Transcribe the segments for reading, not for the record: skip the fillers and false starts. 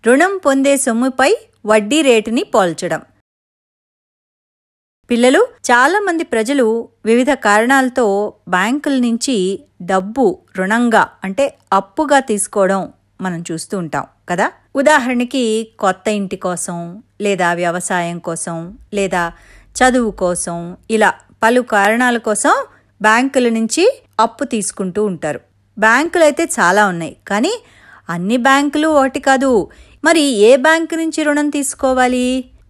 రుణం పొందే సొమ్ముపై వడ్డీ రేటుని పోల్చడం. పిల్లలు, చాలామంది ప్రజలు వివిధ కారణాలతో బ్యాంకుల నుంచి డబ్బు రుణంగా అంటే అప్పుగా తీసుకోవడం మనం చూస్తూ ఉంటాం కదా. ఉదాహరణకి కొత్త ఇంటి కోసం, లేదా వ్యవసాయం కోసం, లేదా చదువు కోసం, ఇలా పలు కారణాల కోసం బ్యాంకుల నుంచి అప్పు తీసుకుంటూ ఉంటారు. బ్యాంకులు అయితే చాలా ఉన్నాయి, కానీ అన్ని బ్యాంకులు ఒకటి కాదు. మరి ఏ బ్యాంకు నుంచి రుణం తీసుకోవాలి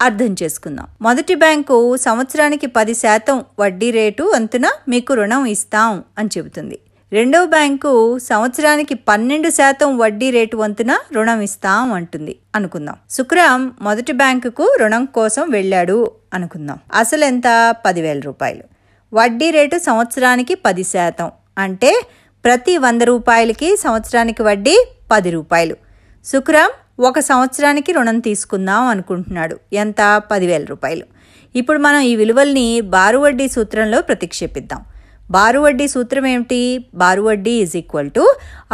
అర్థం చేసుకుందాం. మొదటి బ్యాంకు సంవత్సరానికి 10% వడ్డీ రేటు వంతున మీకు రుణం ఇస్తాం అని చెబుతుంది. రెండవ బ్యాంకు సంవత్సరానికి 12% వడ్డీ రేటు వంతున రుణం ఇస్తాం అంటుంది అనుకుందాం. సుఖరాం మొదటి బ్యాంకుకు రుణం కోసం వెళ్ళాడు అనుకుందాం. అసలు ఎంత? 10,000 రూపాయలు. వడ్డీ రేటు సంవత్సరానికి 10%, అంటే ప్రతి 100 రూపాయలకి సంవత్సరానికి వడ్డీ 10 రూపాయలు. సుఖరాం ఒక సంవత్సరానికి రుణం తీసుకుందాం అనుకుంటున్నాడు. ఎంత? 10,000 రూపాయలు. ఇప్పుడు మనం ఈ విలువల్ని బారు వడ్డీ సూత్రంలో ప్రతిక్షేపిద్దాం. బారు వడ్డీ సూత్రం ఏమిటి? బారు వడ్డీ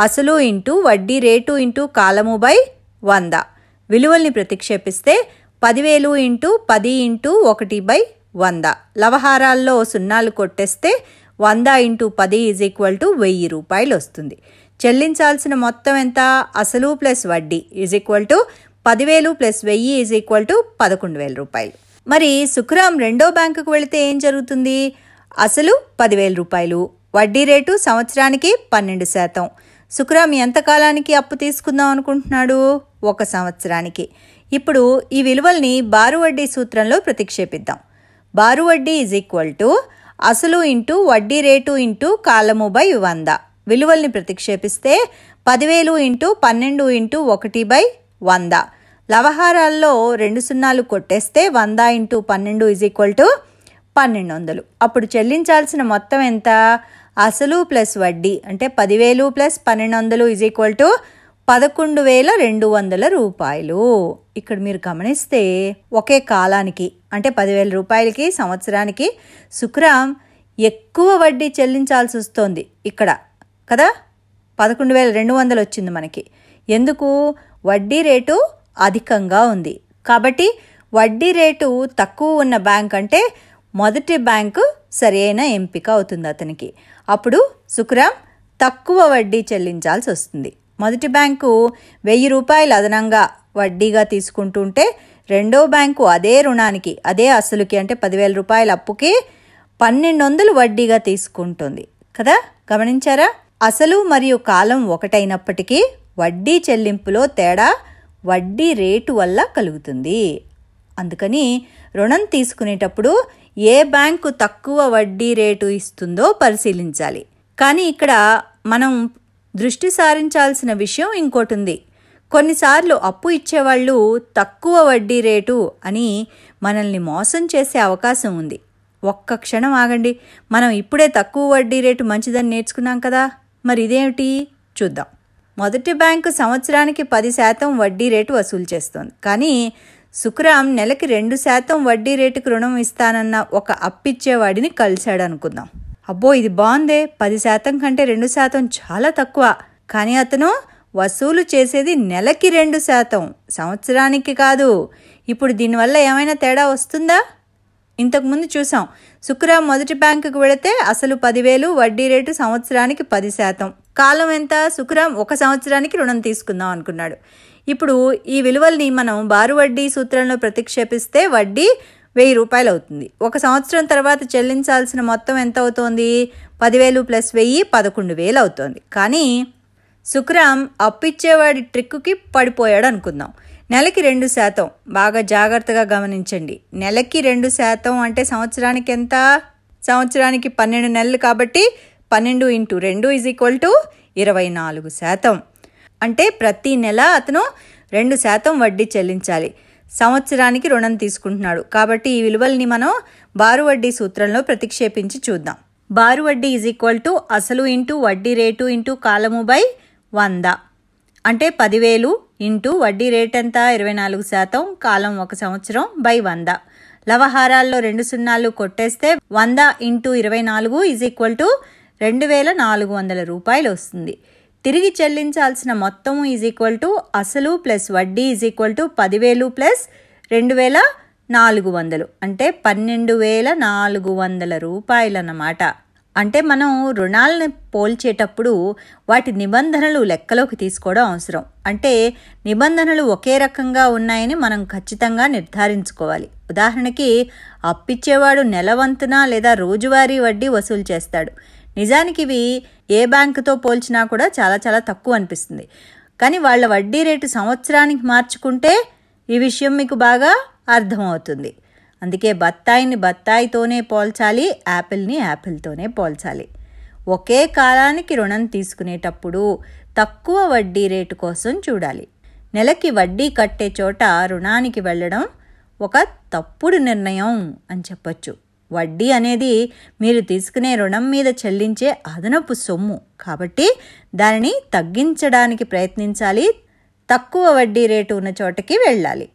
అసలు ఇంటూ వడ్డీ రేటు ఇంటూ కాలము బై 100. విలువల్ని ప్రతిక్షేపిస్తే 10,000 ఇంటూ 10 ఇంటూ 1/100. లవహారాల్లో సున్నాలు కొట్టేస్తే 100 ఇంటూ 10 1000 రూపాయలు వస్తుంది. చెల్లించాల్సిన మొత్తం ఎంత? అసలు ప్లస్ వడ్డీ 10,000 ప్లస్ 1000 11,000 రూపాయలు. మరి సుఖరాం రెండో బ్యాంకుకు వెళితే ఏం జరుగుతుంది? అసలు 10,000 రూపాయలు, వడ్డీ రేటు సంవత్సరానికి 12%. సుఖరాం ఎంతకాలానికి అప్పు తీసుకుందాం అనుకుంటున్నాడు? 1 సంవత్సరానికి. ఇప్పుడు ఈ విలువల్ని బారు వడ్డీ సూత్రంలో ప్రతిక్షేపిద్దాం. బారు వడ్డీ అసలు ఇంటూ వడ్డీ రేటు ఇంటూ కాలము బై 100. విలువల్ని ప్రతిక్షేపిస్తే 10,000 ఇంటూ 12 ఇంటూ 1/100. లవహారాల్లో 2 సున్నాలు కొట్టేస్తే 100 ఇంటూ 12 1200. అప్పుడు చెల్లించాల్సిన మొత్తం ఎంత? అసలు ప్లస్ వడ్డీ అంటే 10,000 ప్లస్ 1200 11,200 రూపాయలు. ఇక్కడ మీరు గమనిస్తే ఒకే కాలానికి అంటే 10,000 రూపాయలకి సంవత్సరానికి సుఖరాం ఎక్కువ వడ్డీ చెల్లించాల్సి వస్తోంది ఇక్కడ కదా. 11,200 వచ్చింది మనకి. ఎందుకు? వడ్డీ రేటు అధికంగా ఉంది కాబట్టి. వడ్డీ రేటు తక్కువ ఉన్న బ్యాంక్ అంటే మొదటి బ్యాంకు సరైన ఎంపిక అవుతుంది అతనికి. అప్పుడు సుఖరాం తక్కువ వడ్డీ చెల్లించాల్సి వస్తుంది. మొదటి బ్యాంకు 1,000 రూపాయలు అదనంగా వడ్డీగా తీసుకుంటుంటే రెండో బ్యాంకు అదే రుణానికి అదే అసలుకి అంటే 10,000 రూపాయల అప్పుకి 1,200 వడ్డీగా తీసుకుంటుంది కదా. గమనించారా? అసలు మరియు కాలం ఒకటైనప్పటికీ వడ్డీ చెల్లింపులో తేడా వడ్డీ రేటు వల్ల కలుగుతుంది. అందుకని రుణం తీసుకునేటప్పుడు ఏ బ్యాంకు తక్కువ వడ్డీ రేటు ఇస్తుందో పరిశీలించాలి. కానీ ఇక్కడ మనం దృష్టి సారించాల్సిన విషయం ఇంకోటి ఉంది. కొన్నిసార్లు అప్పు ఇచ్చేవాళ్ళు తక్కువ వడ్డీ రేటు అని మనల్ని మోసం చేసే అవకాశం ఉంది. ఒక్క క్షణం ఆగండి. మనం ఇప్పుడే తక్కువ వడ్డీ రేటు మంచిదని నేర్చుకున్నాం కదా, మరి ఇదేమిటి చూద్దాం. మొదటి బ్యాంకు సంవత్సరానికి 10% వడ్డీ రేటు వసూలు చేస్తోంది. కానీ సుఖరాం నెలకి 2% వడ్డీ రేటుకు రుణం ఇస్తానన్న ఒక అప్పిచ్చేవాడిని కలిశాడు అనుకుందాం. అబ్బో, ఇది బాగుందే, 10% కంటే 2% చాలా తక్కువ. కానీ అతను వసూలు చేసేది నెలకి 2%, సంవత్సరానికి కాదు. ఇప్పుడు దీనివల్ల ఏమైనా తేడా వస్తుందా? ఇంతకుముందు చూసాం, సుఖరాం మొదటి బ్యాంకుకు వెళితే అసలు 10,000, వడ్డీ రేటు సంవత్సరానికి 10%. కాలం ఎంత? సుఖరాం 1 సంవత్సరానికి రుణం తీసుకుందాం అనుకున్నాడు. ఇప్పుడు ఈ విలువల్ని మనం బారు వడ్డీ సూత్రంలో ప్రతిక్షేపిస్తే వడ్డీ 1,000 రూపాయలు అవుతుంది. 1 సంవత్సరం తర్వాత చెల్లించాల్సిన మొత్తం ఎంత అవుతోంది? 10,000 ప్లస్ 1000 11,000 అవుతోంది. కానీ సుఖరాం అప్పిచ్చేవాడి ట్రిక్కుకి పడిపోయాడు అనుకుందాం. నెలకి 2%. బాగా జాగ్రత్తగా గమనించండి. నెలకి 2% అంటే సంవత్సరానికి ఎంత? సంవత్సరానికి 12 నెలలు కాబట్టి 12 × 2 24%. అంటే ప్రతి నెల అతను 2% వడ్డీ చెల్లించాలి. సంవత్సరానికి రుణం తీసుకుంటున్నాడు కాబట్టి ఈ విలువల్ని మనం బారు వడ్డీ సూత్రంలో ప్రతిక్షేపించి చూద్దాం. బారు వడ్డీ అసలు ఇంటూ వడ్డీ రేటు ఇంటూ కాలము బై 100. అంటే 10,000 ఇంటూ వడ్డీ రేట్ ఎంత? 24%, కాలం 1 సంవత్సరం బై 100. లవహారాల్లో 2 సున్నాలు కొట్టేస్తే 100 × 24 2,400 రూపాయలు వస్తుంది. తిరిగి చెల్లించాల్సిన మొత్తము = అసలు ప్లస్ వడ్డీ = 10,000 ప్లస్ 2,400 అంటే 12,400 రూపాయలన్నమాట. అంటే మనం రుణాలను పోల్చేటప్పుడు వాటి నిబంధనలు లెక్కలోకి తీసుకోవడం అవసరం. అంటే నిబంధనలు ఒకే రకంగా ఉన్నాయని మనం ఖచ్చితంగా నిర్ధారించుకోవాలి. ఉదాహరణకి అప్పిచ్చేవాడు నెలవంతున లేదా రోజువారీ వడ్డీ వసూలు చేస్తాడు. నిజానికి ఇవి ఏ బ్యాంకుతో పోల్చినా కూడా చాలా చాలా తక్కువ అనిపిస్తుంది. కానీ వాళ్ళ వడ్డీ రేటు సంవత్సరానికి మార్చుకుంటే ఈ విషయం మీకు బాగా అర్థమవుతుంది. అందుకే బత్తాయిని బత్తాయితోనే పోల్చాలి, యాపిల్ని యాపిల్తోనే పోల్చాలి. ఒకే కాలానికి రుణం తీసుకునేటప్పుడు తక్కువ వడ్డీ రేటు కోసం చూడాలి. నెలకి వడ్డీ కట్టే చోట రుణానికి వెళ్ళడం ఒక తప్పుడు నిర్ణయం అని చెప్పొచ్చు. వడ్డీ అనేది మీరు తీసుకునే రుణం మీద చెల్లించే అదనపు సొమ్ము కాబట్టి దానిని తగ్గించడానికి ప్రయత్నించాలి. తక్కువ వడ్డీ రేటు ఉన్న చోటకి వెళ్ళాలి.